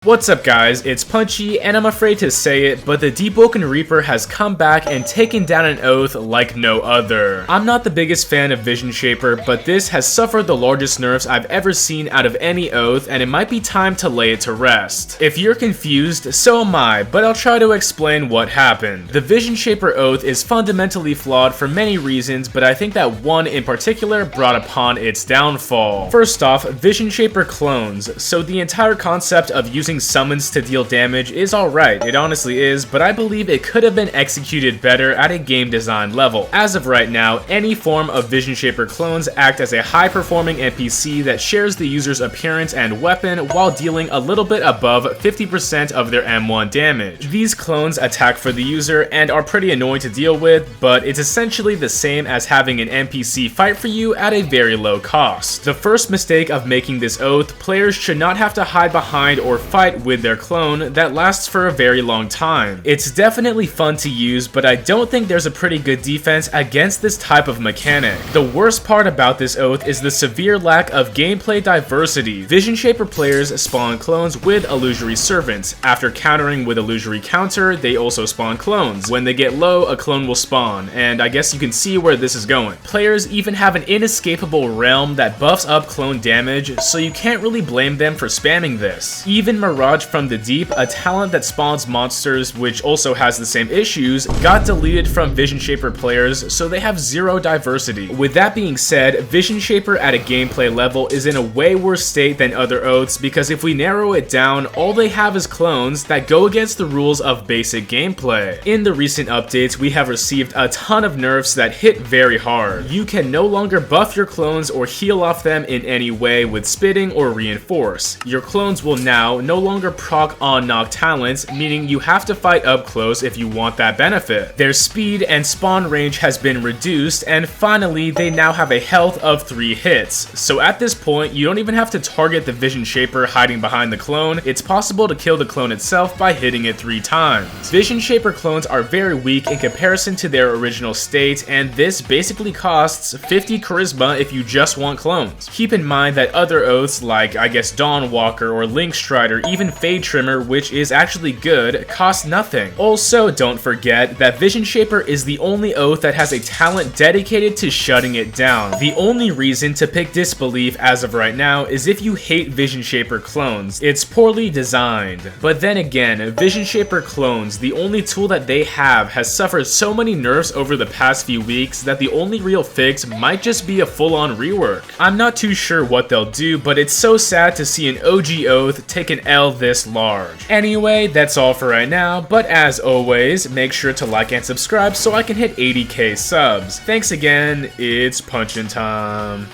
What's up guys, it's Punchy, and I'm afraid to say it, but the Deepwoken Reaper has come back and taken down an oath like no other. I'm not the biggest fan of Visionshaper, but this has suffered the largest nerfs I've ever seen out of any oath, and it might be time to lay it to rest. If you're confused, so am I, but I'll try to explain what happened. The Visionshaper oath is fundamentally flawed for many reasons, but I think that one in particular brought upon its downfall. First off, Visionshaper clones. So the entire concept of using summons to deal damage is alright, it honestly is, but I believe it could have been executed better at a game design level. As of right now, any form of Visionshaper clones act as a high-performing NPC that shares the user's appearance and weapon while dealing a little bit above 50% of their M1 damage. These clones attack for the user and are pretty annoying to deal with, but it's essentially the same as having an NPC fight for you at a very low cost. The first mistake of making this oath, players should not have to hide behind or fight with their clone that lasts for a very long time. It's definitely fun to use, but I don't think there's a pretty good defense against this type of mechanic. The worst part about this oath is the severe lack of gameplay diversity. Visionshaper players spawn clones with illusory servants. After countering with illusory counter, they also spawn clones. When they get low, a clone will spawn, and I guess you can see where this is going. Players even have an inescapable realm that buffs up clone damage, so you can't really blame them for spamming this. Even Mirage from the Deep, a talent that spawns monsters which also has the same issues, got deleted from Visionshaper players, so they have zero diversity. With that being said, Visionshaper at a gameplay level is in a way worse state than other oaths, because if we narrow it down, all they have is clones that go against the rules of basic gameplay. In the recent updates, we have received a ton of nerfs that hit very hard. You can no longer buff your clones or heal off them in any way with spitting or reinforce. Your clones will now no longer proc on knock talents, meaning you have to fight up close if you want that benefit. Their speed and spawn range has been reduced, and finally they now have a health of 3 hits. So at this point, you don't even have to target the Visionshaper hiding behind the clone. It's possible to kill the clone itself by hitting it 3 times. Visionshaper clones are very weak in comparison to their original state, and this basically costs 50 charisma if you just want clones. Keep in mind that other oaths like, I guess, Dawnwalker or Link Strider, even Fade Trimmer, which is actually good, cost nothing. Also, don't forget that Visionshaper is the only oath that has a talent dedicated to shutting it down. The only reason to pick Disbelief as of right now is if you hate Visionshaper clones. It's poorly designed. But then again, Visionshaper clones, the only tool that they have, has suffered so many nerfs over the past few weeks that the only real fix might just be a full-on rework. I'm not too sure what they'll do, but it's so sad to see an OG oath take an L this large. Anyway, that's all for right now, but as always, make sure to like and subscribe so I can hit 80k subs. Thanks again, it's punchin' time.